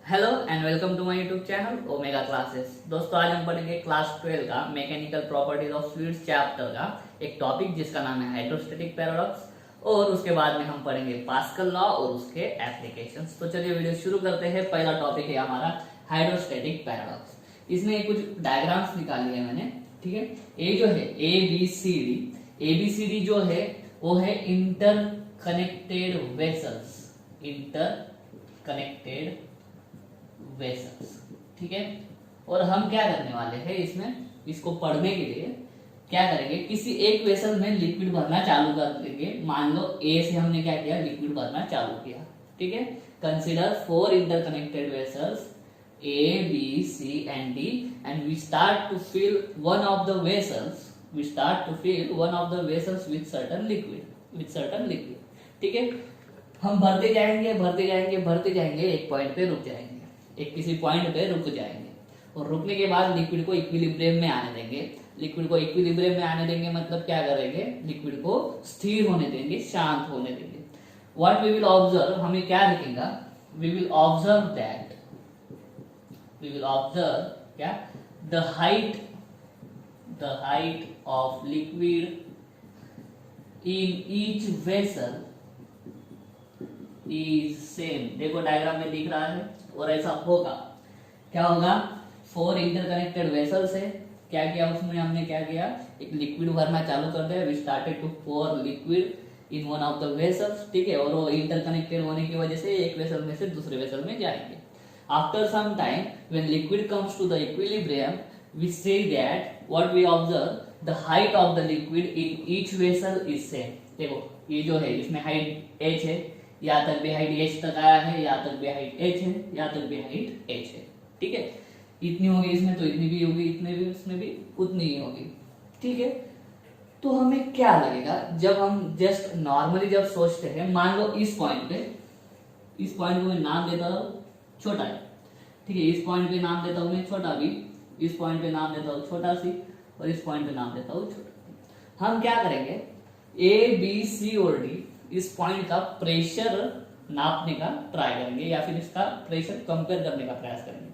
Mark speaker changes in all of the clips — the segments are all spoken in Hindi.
Speaker 1: Hello and welcome to my YouTube channel Omega Classes. दोस्तों आज हम पढ़ेंगे क्लास 12 का mechanical properties of fluids chapter का एक टॉपिक जिसका नाम है हाइड्रोस्टैटिक पैराडॉक्स, और उसके बाद में हम पढ़ेंगे पास्कल लॉ और उसके एप्लीकेशंस। तो चलिए वीडियो शुरू करते हैं। पहला टॉपिक है हमारा हाइड्रोस्टैटिक पैराडॉक्स। इसमें कुछ डायग्राम्स निकाली है मैंने, ठीक है। ये जो है ए बी सी डी जो है वो है inter connected vessels, interconnected vessels, ठीक है। और हम क्या करने वाले हैं इसमें, इसको पढ़ने के लिए क्या करेंगे, किसी एक वेसल में लिक्विड भरना चालू कर देंगे। मान लो ए से हमने क्या किया, लिक्विड भरना चालू किया, ठीक है। Consider 4 interconnected vessels A B C and D and we start to fill one of the vessels with certain liquid, ठीक है। हम भरते जाएंगे, एक पॉइंट पे रुक जाएंगे, एक किसी पॉइंट पे रुक जाएंगे, और रुकने के बाद लिक्विड को इक्विलिब्रियम में आने देंगे। मतलब क्या करेंगे, लिक्विड को स्थिर होने देंगे, शांत होने देंगे। व्हाट वी विल ऑब्जर्व, हमें क्या दिखेगा, वी विल ऑब्जर्व क्या, the height of liquid in each vessel is same. देखो डायग्राम में दिख रहा है, और ऐसा होगा, क्या होगा, 4 इंटरकनेक्टेड वेसल्स है। क्या किया उसमें, हमने क्या किया, एक लिक्विड भरना चालू कर दिया। We started to pour liquid in one of the vessels, ठीक है। और वो इंटरकनेक्टेड होने की वजह से एक वेसल में से दूसरे वेसल में जाएंगे। After some time when liquid comes to the equilibrium we see that what we observe, the height of the liquid in each vessel is same. देखो ये जो है इसमें हाइट h है, यहाँ तक भी हाइट h तक आया है, यहाँ तक भी हाइट h है, यहाँ तक भी हाइट h है, ठीक है। इतनी होगी इसमें तो इतनी भी होगी, इतने भी इसमें भी उतनी ही होगी, ठीक है। तो हमें क्या लगेगा जब हम जस्ट नॉर्मली जब सोचते हैं, मान लो इस पॉइंट को मैं नाम देता हूँ छोटा है, ठीक है। इस पॉइंट पे नाम देता हूँ मैं छोटा बी, इस पॉइंट पे नाम देता हूँ छोटा सी, और इस पॉइंट पे नाम देता हूँ छोटा सी। हम क्या करेंगे, ए बी सी और डी इस पॉइंट का प्रेशर नापने का ट्राई करेंगे, या फिर इसका प्रेशर कंपेयर करने का प्रयास करेंगे।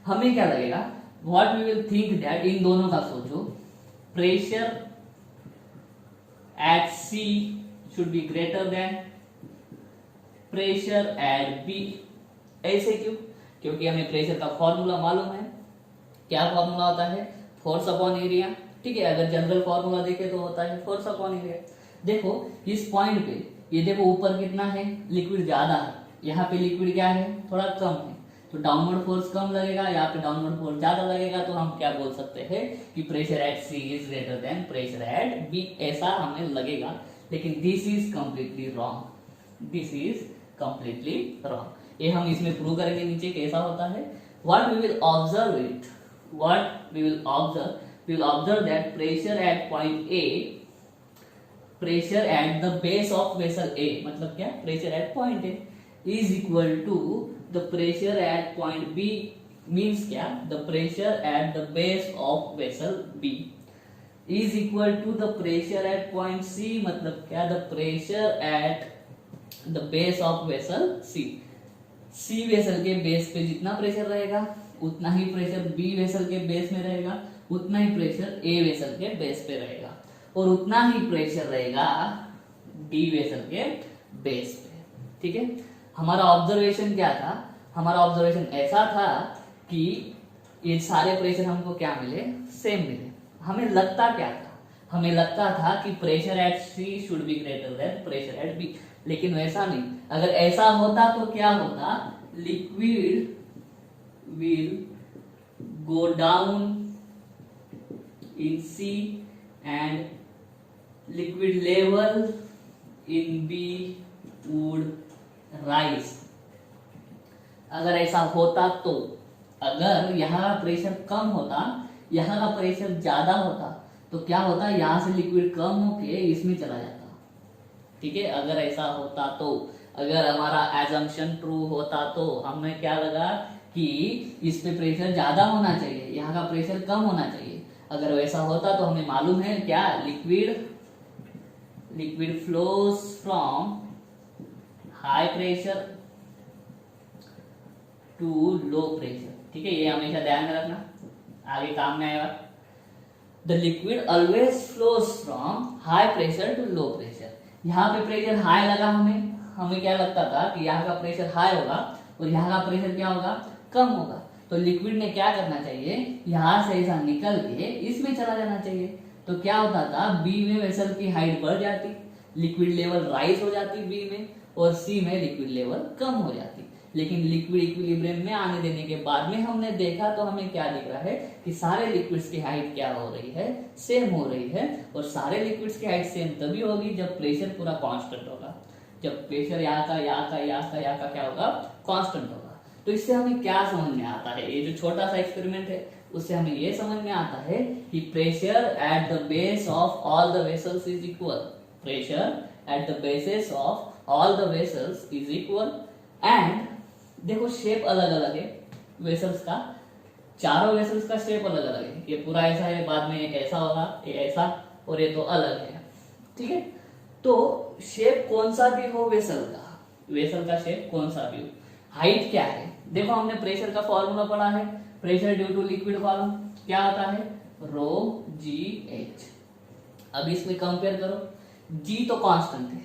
Speaker 1: हमें क्या लगेगा, what we will think that, इन दोनों का सोचो, pressure at C should be greater than pressure at B. ऐसे क्यों, क्योंकि हमें प्रेशर का फॉर्मूला मालूम है। क्या फॉर्मूला होता है, फोर्स अपॉन एरिया, ठीक है। अगर जनरल फॉर्मूला देखे तो होता है फोर्स अपॉन एरिया। देखो इस पॉइंट पे ये देखो ऊपर कितना है, लिक्विड ज्यादा है, यहाँ पे लिक्विड क्या है, थोड़ा कम है, तो डाउनवर्ड फोर्स कम लगेगा, यहाँ पे डाउनवर्ड फोर्स ज्यादा लगेगा। तो हम क्या बोल सकते हैं कि pressure at C is greater than pressure at B, ऐसा हमें लगेगा। लेकिन दिस इज कंप्लीटली रॉन्ग, ये हम इसमें प्रूव करेंगे नीचे कैसा होता है। What we will observe that pressure at point A, pressure at the base of vessel A, मतलब क्या, pressure at point A is equal to the pressure at point B, means क्या, the pressure at the base of vessel B is equal to the pressure at point C, मतलब क्या, the pressure at the base of vessel C. C vessel के बेस पे जितना प्रेशर रहेगा उतना ही प्रेशर बी वेसल के बेस में रहेगा, उतना ही प्रेशर ए वेसल के बेस पे रहेगा, और उतना ही प्रेशर रहेगा डी वेसल के बेस पे, ठीक है। हमारा ऑब्जर्वेशन क्या था, हमारा ऑब्जर्वेशन ऐसा था कि ये सारे प्रेशर हमको क्या मिले, सेम मिले। हमें लगता क्या था, हमें लगता था कि pressure at C should be greater than pressure at B, लेकिन वैसा नहीं। अगर ऐसा होता तो क्या होता, liquid will go down in C and liquid level in B would rise। अगर ऐसा होता तो, अगर यहाँ प्रेशर कम होता, यहाँ का प्रेशर ज्यादा होता, तो क्या होता, यहाँ से लिक्विड कम होके इसमें चला जाता, ठीक है। अगर ऐसा होता तो, अगर हमारा एजम्पशन ट्रू होता तो हमें क्या लगा कि इस पे प्रेशर ज्यादा होना चाहिए, यहाँ का प्रेशर कम होना चाहिए। अगर वैसा होता तो हमें मालूम है क्या, liquid flows from high pressure to low pressure. ठीक है, ये हमेशा ध्यान में रखना, आगे काम में आएगा। The liquid always flows from high pressure to low pressure. यहाँ पे प्रेशर हाई लगा, हमें क्या लगता था कि यहाँ का प्रेशर हाई होगा और यहाँ का प्रेशर क्या होगा, कम होगा। तो लिक्विड ने क्या करना चाहिए, यहाँ से ऐसा निकल के इसमें चला जाना चाहिए। तो क्या होता था, बी में वेसल की हाइट बढ़ जाती, लिक्विड लेवल राइज हो जाती बी में, और सी में लिक्विड लेवल कम हो जाती। लेकिन लिक्विड इक्विलिब्रियम में आने देने के बाद में हमने देखा तो हमें क्या दिख रहा है कि सारे लिक्विड्स की हाइट क्या हो रही है, सेम हो रही है। और सारे लिक्विड्स की हाइट सेम तभी होगी जब प्रेशर पूरा कांस्टेंट होगा। जब प्रेशर यहाँ का क्या होगा, कांस्टेंट होगा। तो इससे हमें क्या समझ में आता है, ये जो छोटा सा एक्सपेरिमेंट है उससे हमें ये समझ में आता है कि pressure at the base of all the vessels is equal. Pressure at the basis of all the vessels is equal. And देखो शेप अलग अलग है वेसल्स का, चारों वेसल्स का शेप अलग अलग है। ये पूरा ऐसा है, बाद में ऐसा होगा, ये ऐसा, और ये तो अलग है। ठीक है, तो शेप कौन सा भी हो वेसल का शेप कौन सा भी हो, हाइट क्या है। देखो हमने प्रेशर का फॉर्मूला पढ़ा है, pressure due to liquid column क्या आता है, रो जी एच। अब इसमें कंपेयर करो, जी तो कांस्टेंट है,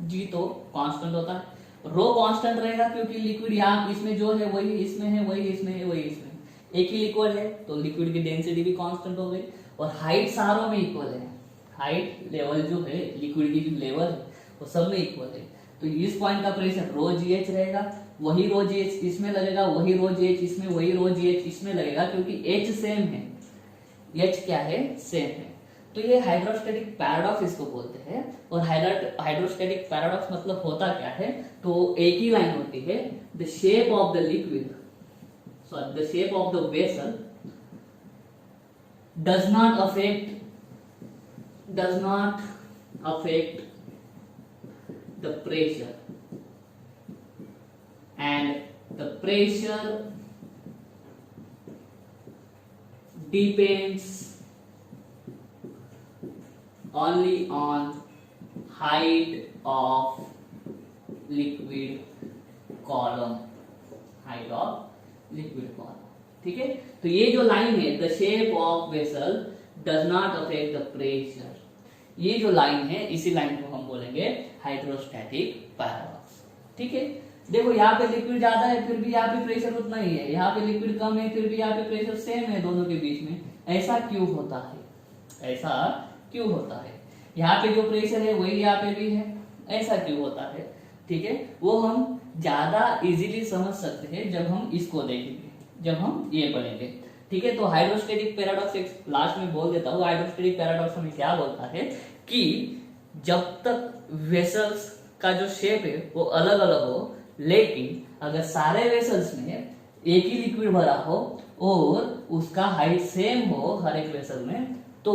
Speaker 1: जी तो कांस्टेंट होता है, रो कांस्टेंट रहेगा क्योंकि लिक्विड यहाँ इसमें जो है वही इसमें है, वही इसमें है, वही इसमें, एक ही लिक्विड है तो लिक्विड की डेंसिटी भी कांस्टेंट हो गई। और हाइट सारों में इक्वल है, हाइट लेवल जो है लिक्विड की जो लेवल है वो सब में इक्वल है। तो इस पॉइंट का प्रेशर रो जी एच रहेगा, वही रो जी एच इसमें लगेगा, वही रो जी एच इसमें, वही रो जी एच इसमें लगेगा, क्योंकि एच सेम है, एच क्या है, सेम है। तो ये हाइड्रोस्टैटिक पैराडॉक्स इसको बोलते हैं। और हाइड्रोस्टैटिक पैराडॉक्स मतलब होता क्या है, तो एक ही लाइन होती है, the shape of the liquid, sorry the shape of the vessel does not affect the pressure, and the pressure depends only on height of liquid column, height of liquid column। ठीक है, तो ये जो लाइन है, the shape of vessel does not affect the pressure, ये जो लाइन है इसी लाइन को हम बोलेंगे हाइड्रोस्टैटिक पैराडॉक्स। ठीक है, देखो यहाँ पे लिक्विड ज्यादा है फिर भी यहाँ पे प्रेशर उतना ही है, यहाँ पे लिक्विड कम है फिर भी यहाँ पे प्रेशर सेम है दोनों के बीच में। ऐसा क्यों होता है, ऐसा क्यों होता है, यहाँ पे जो प्रेशर है वही यहाँ पे भी है, ऐसा क्यों होता है। ठीक है, वो हम ज्यादा इजीली समझ सकते हैं जब हम इसको देखेंगे, जब हम ये पढ़ेंगे। ठीक है, तो हाइड्रोस्टैटिक पैराडॉक्स एक लास्ट में बोल देता हूँ। हाइड्रोस्टैटिक पैराडॉक्स हमें क्या बोलता है कि जब तक वेसल्स का जो शेप है वो अलग अलग हो, लेकिन अगर सारे वेसल्स में एक ही लिक्विड भरा हो और उसका हाइट सेम हो हर एक वेसल में, तो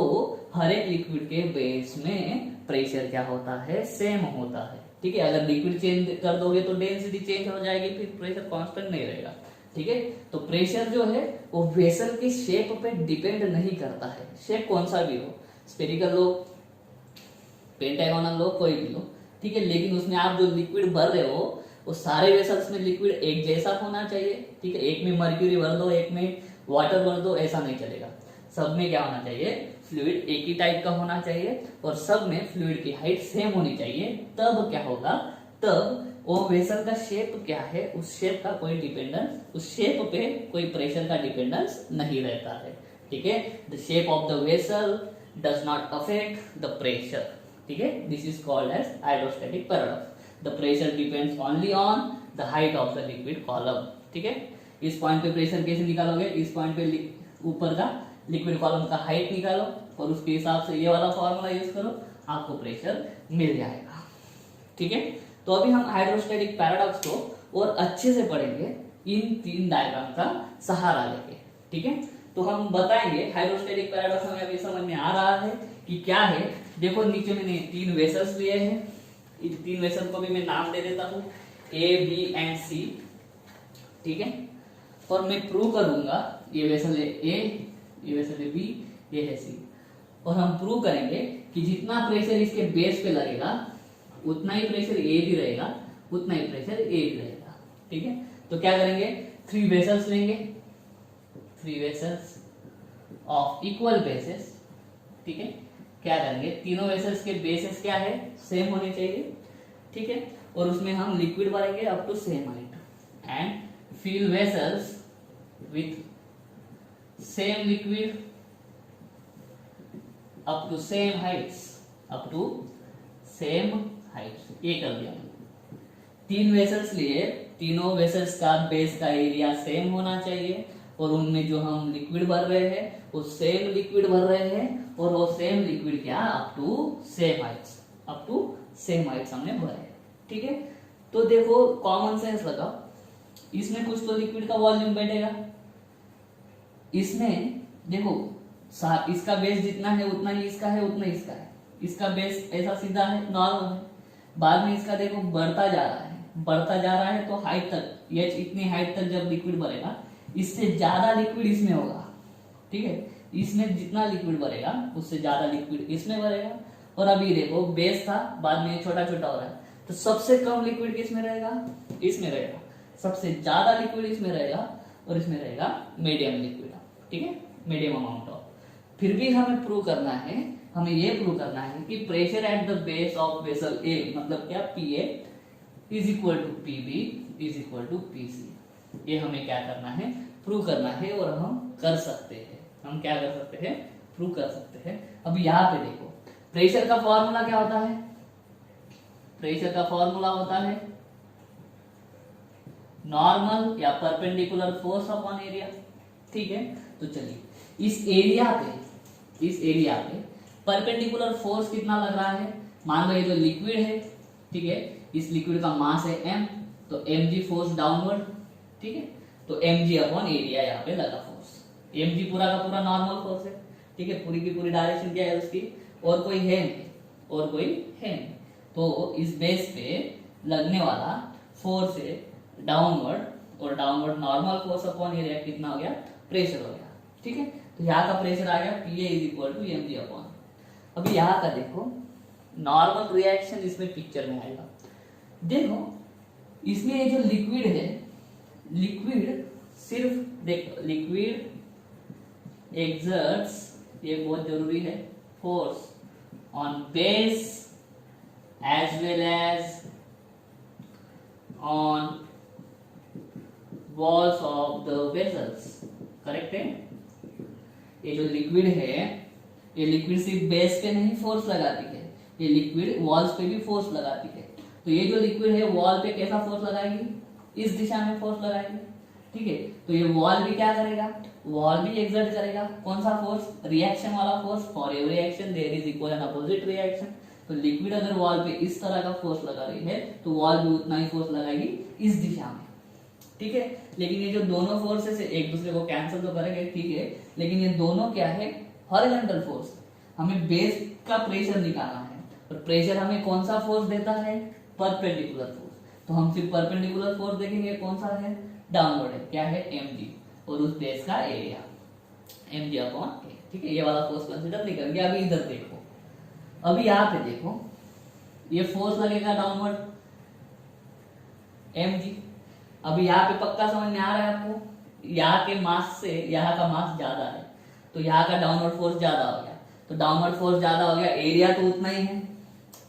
Speaker 1: हर एक लिक्विड के बेस में प्रेशर क्या होता है, सेम होता है। ठीक है, अगर लिक्विड चेंज कर दोगे तो डेंसिटी चेंज हो जाएगी, फिर प्रेशर कांस्टेंट नहीं रहेगा। ठीक है, तो प्रेशर जो है वो वेसल की शेप पे डिपेंड नहीं करता है, शेप कौन सा भी हो, स्फेरिकल लो, पेंटागोनल लो, कोई भी लो। ठीक है, लेकिन उसमें आप जो लिक्विड भर रहे हो वो सारे वेसल्स में लिक्विड एक जैसा होना चाहिए। ठीक है, एक में मर्क्यूरी भर दो, एक में वाटर भर दो, ऐसा नहीं चलेगा। सब में क्या होना चाहिए, फ्लूइड एक ही टाइप का होना चाहिए और सब में फ्लूइड की हाइट सेम होनी चाहिए। तब क्या होगा, तब वो वेसल का शेप क्या है, उस शेप का कोई डिपेंडेंस, उस शेप पे कोई प्रेशर का डिपेंडेंस नहीं रहता है। ठीक है, the shape of the vessel does not affect the pressure. ठीक है, this is called as hydrostatic paradox. The pressure depends only on the height of the liquid column. ठीक है, इस पॉइंट पे प्रेशर कैसे निकालोगे, इस पॉइंट पे ऊपर का लिक्विड कॉलम का हाइट निकालो और उसके हिसाब से ये वाला फॉर्मूला यूज करो, आपको प्रेशर मिल जाएगा। ठीक है, तो अभी हम हाइड्रोस्टैटिक पैराडॉक्स को और अच्छे से पढ़ेंगे इन तीन डायग्राम का सहारा लेके। ठीक है, तो हम बताएंगे हाइड्रोस्टैटिक पैराडॉक्स हमें अभी समझ में आ रहा है कि क्या है। देखो नीचे मैंने तीन वेसल्स लिए हैं, इन तीन वेसल को भी मैं नाम दे देता हूँ, ए बी एंड सी। ठीक है, और मैं प्रूव करूंगा ये वेसल है ए, ये वेसल है बी, ये है सी, और हम प्रूव करेंगे कि जितना प्रेशर इसके बेस पे लगेगा उतना ही प्रेशर ए भी रहेगा, उतना ही प्रेशर ए भी रहेगा। ठीक है, तो क्या करेंगे, 3 वेसल्स लेंगे, 3 वेसल्स ऑफ इक्वल बेसेस, ठीक है। क्या करेंगे, तीनों वेसल्स के बेसेस क्या है, सेम होने चाहिए, ठीक है। और उसमें हम लिक्विड भरेंगे up to same height and fill vessels with same liquid up to same heights, up to same heights. ये कर दिया। 3 वेसल्स लिए, तीनों वेसल्स का बेस का एरिया सेम होना चाहिए और उनमें जो हम लिक्विड भर रहे हैं वो सेम लिक्विड भर रहे हैं और वो सेम लिक्विड क्या, up to same heights, up to same heights हमने भरे, ठीक है। तो देखो कॉमन सेंस लगाओ, इसमें कुछ तो लिक्विड का वॉल्यूम बैठेगा, इसमें देखो इसका बेस जितना है उतना ही इसका है, उतना इसका है, इसका बेस ऐसा सीधा है, नॉर्मल है, बाद में इसका देखो बढ़ता जा रहा है, बढ़ता जा रहा है, तो हाइट तक, ये इतनी हाइट तक जब लिक्विड भरेगा इससे ज्यादा लिक्विड इसमें होगा, ठीक है। इसमें जितना लिक्विड भरेगा उससे ज्यादा लिक्विड इसमें भरेगा। और अभी देखो बेस था, बाद में छोटा छोटा हो रहा है, तो सबसे कम लिक्विड किसमें रहेगा, इसमें रहेगा, सबसे ज्यादा लिक्विड इसमें रहेगा और इसमें रहेगा मीडियम लिक्विड, ठीक है, मीडियम अमाउंट ऑफ। फिर भी हमें प्रूव करना है, हमें ये प्रूव करना है कि pressure at the base of vessel A, मतलब क्या, P A is equal to P B is equal to P C. ये हमें क्या करना है, प्रूव करना है और हम कर सकते हैं। हम क्या कर सकते हैं, प्रूव कर सकते हैं। अब यहाँ पे देखो प्रेशर का फॉर्मूला क्या होता है, प्रेशर का फॉर्मूला होता है नॉर्मल या परपेंडिकुलर फोर्स अपॉन एरिया, ठीक है। तो चलिए इस एरिया पे परपेंडिकुलर फोर्स कितना लग रहा है, मान लो ये जो लिक्विड है, ठीक है, इस लिक्विड का मास है m, तो mg फोर्स डाउनवर्ड, ठीक है, तो mg अपॉन एरिया यहाँ पे लगा फोर्स। mg पूरा का पूरा नॉर्मल फोर्स है, ठीक है, पूरी की पूरी डायरेक्शन क्या है उसकी, और कोई है नहीं, और कोई है नहीं, तो इस बेस पे लगने वाला फोर्स है डाउनवर्ड, और downward normal force upon area कितना हो गया, प्रेशर हो गया, ठीक है। तो यहाँ का प्रेशर आ गया PA is equal to mg upon. अभी यहाँ का देखो नॉर्मल रिएक्शन इसमें पिक्चर में आएगा। देखो इसमें ये जो लिक्विड है, लिक्विड सिर्फ देखो, लिक्विड एक्सर्ट्स, ये बहुत जरूरी है, force on base as well as on walls of the vessels, correct है। ये जो लिक्विड है, ये लिक्विड सिर्फ बेस पे नहीं फोर्स लगाती है, ये लिक्विड वॉल्स पे भी फोर्स लगाती है। तो ये जो लिक्विड है वॉल पे कैसा फोर्स लगाएगी, इस दिशा में फोर्स लगाएगी, ठीक है। तो ये वॉल भी क्या करेगा, वॉल भी एक्सर्ट करेगा, कौन सा फोर्स, रिएक्शन वाला force. For every action there is equal and opposite reaction. तो लिक्विड अगर वॉल पे इस तरह का फोर्स लगा रही है तो वॉल भी उतना ही फोर्स लगाएगी इस दिशा में, ठीक है। लेकिन ये जो दोनों फोर्सेस है एक दूसरे को कैंसिल तो करेंगे, ठीक है, लेकिन ये दोनों क्या है, हॉरिजॉन्टल फोर्स। हमें बेस का प्रेशर निकालना है और प्रेशर हमें कौन सा फोर्स देता है, परपेंडिकुलर फोर्स। तो हम सिर्फ परपेंडिकुलर फोर्स देखेंगे, कौन सा है, डाउनवर्ड है, क्या है, mg, और उस बेस का एरिया mg अपॉन a, ठीक है। ये वाला फोर्स कंसीडर नहीं करेंगे। अभी इधर देखो, अभी यहाँ पे देखो ये फोर्स लगेगा डाउनवर्ड mg। अभी यहाँ पे पक्का समझ में आ रहा है आपको, यहाँ के मास से यहाँ का मास ज्यादा है तो यहाँ का डाउनवर्ड फोर्स ज्यादा हो गया, तो डाउनवर्ड फोर्स ज्यादा हो गया, एरिया तो उतना ही है,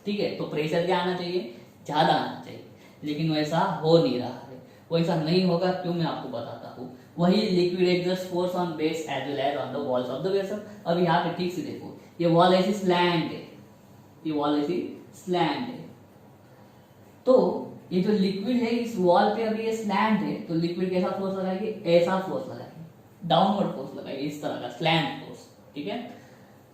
Speaker 1: ठीक है। तो प्रेशर क्या आना चाहिए, ज्यादा आना चाहिए, लेकिन वैसा हो नहीं रहा है। वैसा नहीं होगा क्यों, मैं आपको बताता हूँ। वही liquid exerts force on base as well as on the walls of the vessel. अब यहाँ पे ठीक से देखो, ये वॉल ऐसी स्लैंट है, ये वॉल ऐसी स्लैंट है, तो ये जो लिक्विड है इस वॉल पे अभी ये स्लैंट है, तो लिक्विड कैसा फोर्स लगाएगी, ऐसा फोर्स लगाएगी, डाउनवर्ड फोर्स लगाएगी, इस तरह का स्लैंट फोर्स, ठीक है।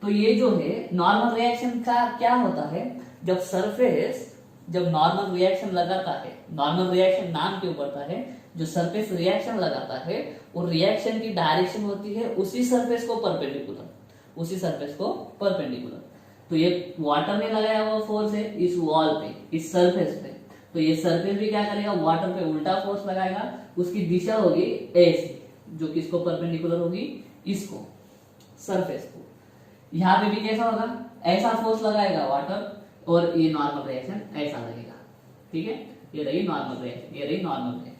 Speaker 1: तो ये जो है नॉर्मल रिएक्शन का क्या होता है, जब सरफेस, जब नॉर्मल रिएक्शन लगाता है, नॉर्मल रिएक्शन नाम क्यों पड़ता है, जो सरफेस रिएक्शन लगाता है वो रिएक्शन की डायरेक्शन होती है उसी सरफेस को परपेंडिकुलर, उसी सरफेस को परपेंडिकुलर। तो ये वाटर ने लगाया हुआ फोर्स है इस वॉल पे, इस सरफेस पे, तो ये सरफेस भी क्या करेगा, वाटर पे उल्टा फोर्स लगाएगा, उसकी दिशा होगी ऐसी, जो किसको परपेंडिकुलर होगी, इसको, सरफेस को। यहाँ पे भी कैसा होगा, ऐसा फोर्स लगाएगा वाटर, और ये नॉर्मल रिएक्शन ऐसा लगेगा, ठीक है। ये रही नॉर्मल रिएक्शन, ये रही नॉर्मल रिएक्शन।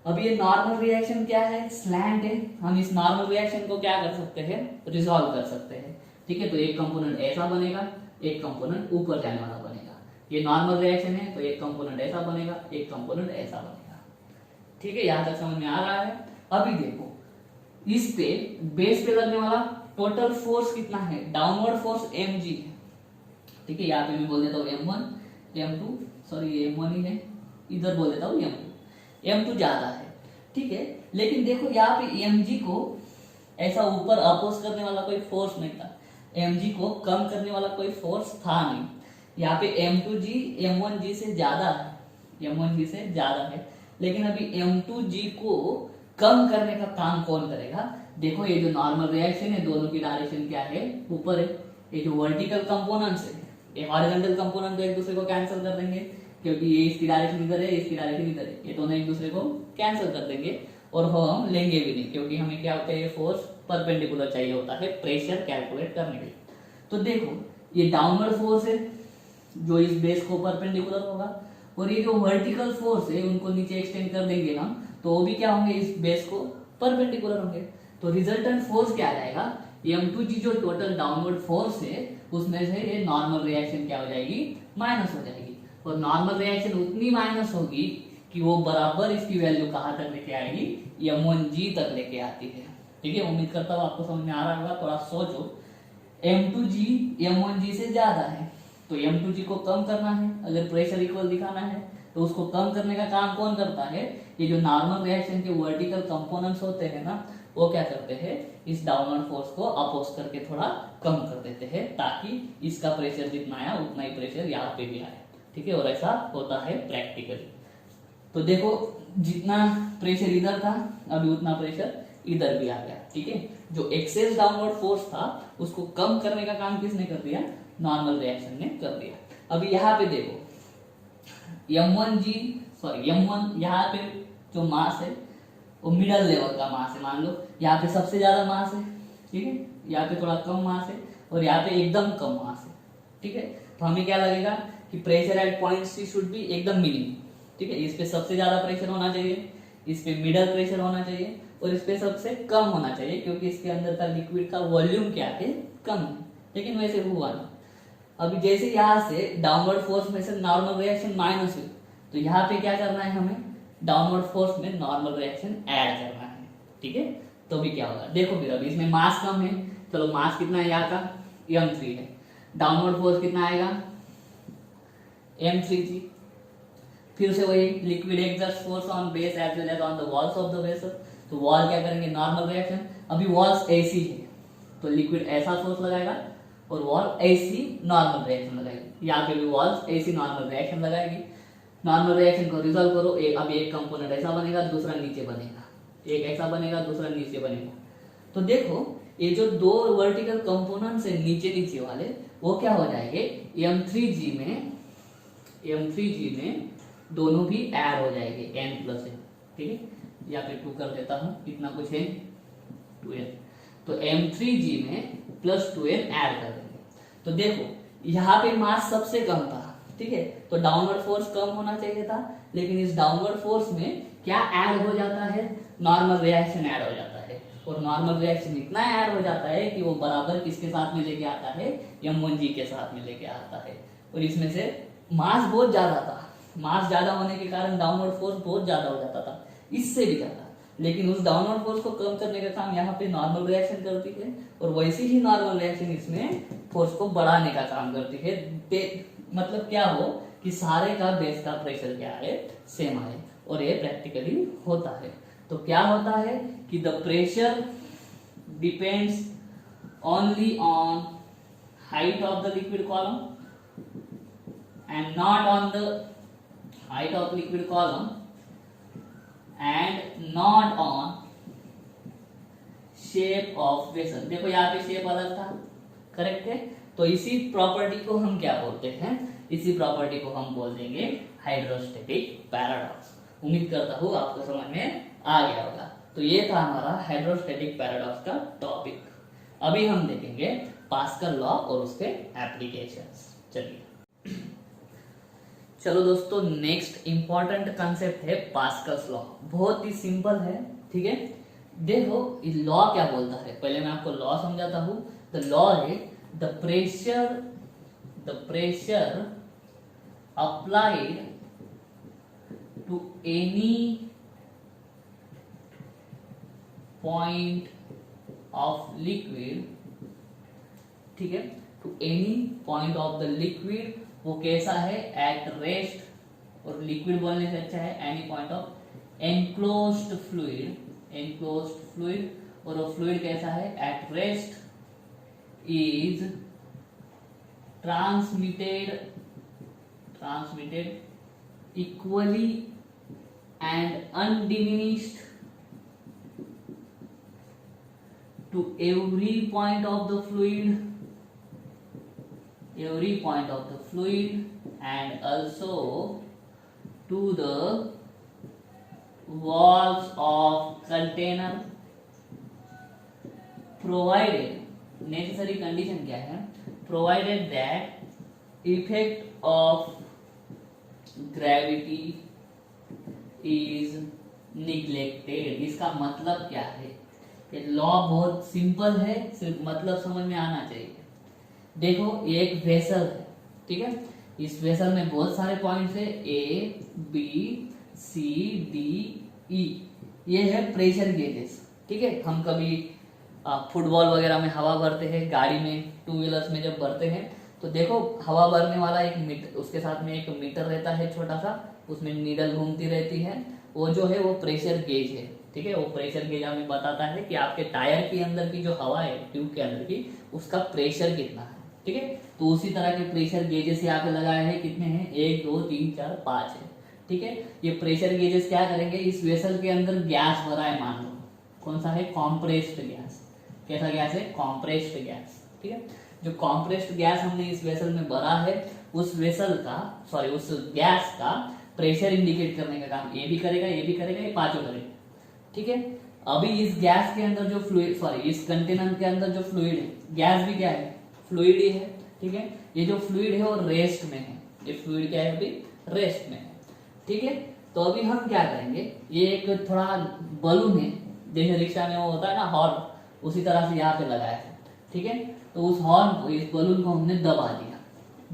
Speaker 1: अब ये नॉर्मल रिएक्शन क्या है, स्लैंट है। हम इस नॉर्मल रिएक्शन को क्या कर सकते हैं, रिजॉल्व कर सकते हैं। ठीक है, तो एक कंपोनेंट ऐसा बनेगा, एक कंपोनेंट ऊपर जाने वाला बनेगा। ये नॉर्मल रिएक्शन है, तो एक कंपोनेंट ऐसा बनेगा, एक कंपोनेंट ऐसा बनेगा। ठीक है, यहां तक समझ में आ रहा है। अभी देखो, इस पे बेस पे लगने वाला टोटल फोर्स कितना है, डाउनवर्ड फोर्स mg है। ठीक है, यहाँ पे मैं बोल देता हूँ m1 m2, सॉरी ये m1 ही है, इधर बोल देता हूँ m2, m2 ज्यादा है। ठीक है, लेकिन देखो यहाँ पे mg को ऐसा ऊपर अपोज करने वाला कोई फोर्स नहीं था, mg को कम करने वाला कोई फोर्स था नहीं। यहाँ पे m2g m1g से ज्यादा है, m1g से ज्यादा है, लेकिन अभी m2g को कम करने का काम कौन करेगा। देखो ये जो नॉर्मल रिएक्शन है, दोनों की डायरेक्शन क्या है, ऊपर है। ये जो वर्टिकल कंपोनेंट्स है, ये हॉरिजॉन्टल कंपोनेंट तो एक दूसरे को कैंसिल कर देंगे, क्योंकि ये इसकी डायरेक्शन इधर है, इसकी डायरेक्शन इधर है, ये दोनों एक दूसरे को कैंसिल कर देंगे और हम लेंगे भी नहीं, क्योंकि हमें क्या होता है, ये फोर्स परपेंडिकुलर चाहिए होता है प्रेशर कैलकुलेट करने के लिए। तो देखो ये डाउनवर्ड फोर्स है जो इस बेस को परपेंडिकुलर होगा, और ये जो वर्टिकल फोर्स है उनको नीचे एक्सटेंड कर देंगे हम, तो वो भी क्या होंगे, इस बेस को परपेंडिकुलर होंगे। तो रिजल्टेंट फोर्स क्या आ जाएगा, m2g जो टोटल डाउनवर्ड फोर्स है उसमें से ये नॉर्मल रिएक्शन क्या हो जाएगी, माइनस हो जाएगी। और नॉर्मल रिएक्शन उतनी माइनस होगी कि वो बराबर इसकी वैल्यू कहाँ तक लेके आएगी, m1g तक लेके आती है। ठीक है, उम्मीद करता हूँ आपको समझ में आ रहा होगा। थोड़ा सोचो, m2g m1g से ज्यादा है, तो m2g को कम करना है, अगर प्रेशर इक्वल दिखाना है तो उसको कम करने का काम कौन करता है, ये जो नॉर्मल रिएक्शन के वर्टिकल कंपोनेंट्स होते हैं ना, वो क्या करते हैं, इस डाउनवर्ड फोर्स को अपोज करके थोड़ा कम कर देते हैं, ताकि इसका प्रेशर जितना आया उतना ही प्रेशर यहाँ पे भी आए। ठीक है, और ऐसा होता है प्रैक्टिकली। तो देखो जितना प्रेशर इधर था, अभी उतना प्रेशर इधर भी आ गया। ठीक है, जो एक्सेस डाउनवर्ड फोर्स था उसको कम करने का काम किसने कर दिया, नॉर्मल रिएक्शन ने कर दिया। अभी यहाँ पे देखो m1 यहाँ पे जो मास है वो मिडल लेवल का मास है, मान लो यहाँ पे सबसे ज्यादा मास है, ठीक है, यहाँ पे थोड़ा कम मास है, और यहाँ पे एकदम कम मास है। ठीक है, तो हमें क्या लगेगा कि pressure at point C should be एकदम मिनिमम। ठीक है, इस पे सबसे ज्यादा प्रेशर होना चाहिए, इस पे मिडल प्रेशर होना चाहिए, और इस पे सबसे कम होना चाहिए, क्योंकि इसके अंदर का लिक्विड का वॉल्यूम क्या है, कम है। लेकिन वैसे हुआ नहीं। अभी जैसे यहाँ से डाउनवर्ड फोर्स में से नॉर्मल रिएक्शन माइनस हुई, तो यहाँ पे क्या करना है, हमें डाउनवर्ड फोर्स में नॉर्मल रिएक्शन ऐड करना है। ठीक है, तो भी क्या होगा, देखो फिर अभी इसमें मास कम है, चलो मास कितना है यहाँ का, m3 है, डाउनवर्ड फोर्स कितना आएगा, m3g। फिर से वही liquid exerts force on base as well as on the walls of the vessel. तो वॉल क्या करेंगे, नॉर्मल रिएक्शन। अभी वॉल्स ऐसी है तो लिक्विड ऐसा फोर्स लगाएगा, और वॉल ऐसी नॉर्मल रिएक्शन लगाएगी। यहाँ पे भी वॉल्स ऐसी नॉर्मल रिएक्शन लगाएगी। नॉर्मल रिएक्शन को रिजॉल्व करो, अब एक कंपोनेंट ऐसा बनेगा, दूसरा नीचे बनेगा, एक ऐसा बनेगा, दूसरा नीचे बनेगा। तो देखो ये जो दो वर्टिकल कंपोनेंट्स है नीचे नीचे वाले, वो क्या हो जाएंगे, m3g में दोनों भी ऐड हो जाएंगे, n+n। ठीक है, यहाँ पे 2 कर देता हूँ, इतना कुछ है 2n, तो m3g में +2n ऐड कर देंगे। तो देखो यहाँ पे मास सबसे कम था, ठीक है, तो डाउनवर्ड फोर्स कम होना चाहिए था, लेकिन इस डाउनवर्ड फोर्स में क्या ऐड हो जाता है, नॉर्मल रिएक्शन ऐड हो जाता है। और नॉर्मल रिएक्शन इतना ऐड हो जाता है कि वो बराबर किसके साथ में लेके आता है, m1g के साथ में लेके आता है। और इसमें से मास बहुत ज्यादा था, मास ज्यादा होने के कारण डाउनवर्ड फोर्स बहुत ज्यादा हो जाता था, इससे भी ज्यादा। लेकिन उस डाउनवर्ड फोर्स को कम करने का काम यहाँ पे नॉर्मल रिएक्शन करती है, और वैसी ही नॉर्मल रिएक्शन इसमें फोर्स को बढ़ाने का काम करती है। मतलब क्या हो कि सारे का बेस का प्रेशर क्या है, सेम आए, और ये प्रैक्टिकली होता है। तो क्या होता है कि the pressure depends only on height of the liquid column and not on the height of liquid column and not on shape of vessel. देखो यहाँ पे शेप अलग था, करेक्ट है, तो इसी प्रॉपर्टी को हम क्या बोलते हैं, इसी प्रॉपर्टी को हम बोल देंगे हाइड्रोस्टैटिक पैराडॉक्स। उम्मीद करता हूँ आपको समझ में आ गया होगा। तो ये था हमारा हाइड्रोस्टैटिक पैराडॉक्स का टॉपिक। अभी हम देखेंगे पास्कल लॉ और उसके एप्लीकेशंस। चलिए चलो दोस्तों, नेक्स्ट इंपॉर्टेंट कंसेप्ट है पास्कल्स लॉ। बहुत ही सिंपल है, ठीक है। देखो ये लॉ क्या बोलता है, पहले मैं आपको लॉ समझाता हूं। द लॉ है the pressure applied to any point of liquid, ठीक है, to any point of the liquid, वो कैसा है, एट रेस्ट, और लिक्विड बोलने से अच्छा है any point of enclosed fluid, और वो फ्लूइड कैसा है, eight rest, is transmitted equally and undiminished to every point of the fluid and also to the walls of container, provided necessary condition क्या है, provided that effect of gravity is neglected। इसका मतलब क्या है, लॉ बहुत सिंपल है, सिर्फ मतलब समझ में आना चाहिए। देखो ये एक वेसल है, ठीक है, इस वेसल में बहुत सारे पॉइंट्स है, ए बी सी डी ई, ये है प्रेशर गेजेस, ठीक है। हम कभी फुटबॉल वगैरह में हवा भरते हैं, गाड़ी में, टू व्हीलर्स में जब भरते हैं, तो देखो हवा भरने वाला एक मीटर, उसके साथ में एक मीटर रहता है छोटा सा, उसमें नीडल घूमती रहती है, वो जो है वो प्रेशर गेज है, ठीक है। वो प्रेशर गेज हमें बताता है कि आपके टायर के अंदर की जो हवा है, ट्यूब के अंदर की, उसका प्रेशर कितना है, ठीक है। तो उसी तरह के प्रेशर गेजेस यहाँ पे लगाए हैं, कितने हैं, 1 2 3 4 5 है, ठीक है। ये प्रेशर गेजेस क्या करेंगे, इस वेसल के अंदर गैस भरा है, मान लो कौन सा है, कॉम्प्रेस्ड गैस। कैसा गैस है, कॉम्प्रेस्ड गैस, ठीक है। जो कॉम्प्रेस्ड गैस हमने इस वेसल में भरा है, उस वेसल का, सॉरी उस गैस का प्रेशर इंडिकेट करने का काम ये भी करेगा, ये भी करेगा, ये पांचों करेगा, ठीक है। अभी इस गैस के अंदर जो फ्लूइड, सॉरी इस कंटेनर के अंदर जो फ्लूइड है, गैस भी क्या है, फ्लूइड ही है, ठीक है। ये जो फ्लूइड है वो रेस्ट में है, ये फ्लूइड क्या है, अभी रेस्ट में है, ठीक है। तो अभी हम क्या करेंगे, ये एक थोड़ा बलून है, जैसे रिक्शा में वो होता है ना हॉर्न, उसी तरह से यहाँ पे लगाया है, ठीक है। तो उस हॉर्न को, इस बलून को हमने दबा दिया।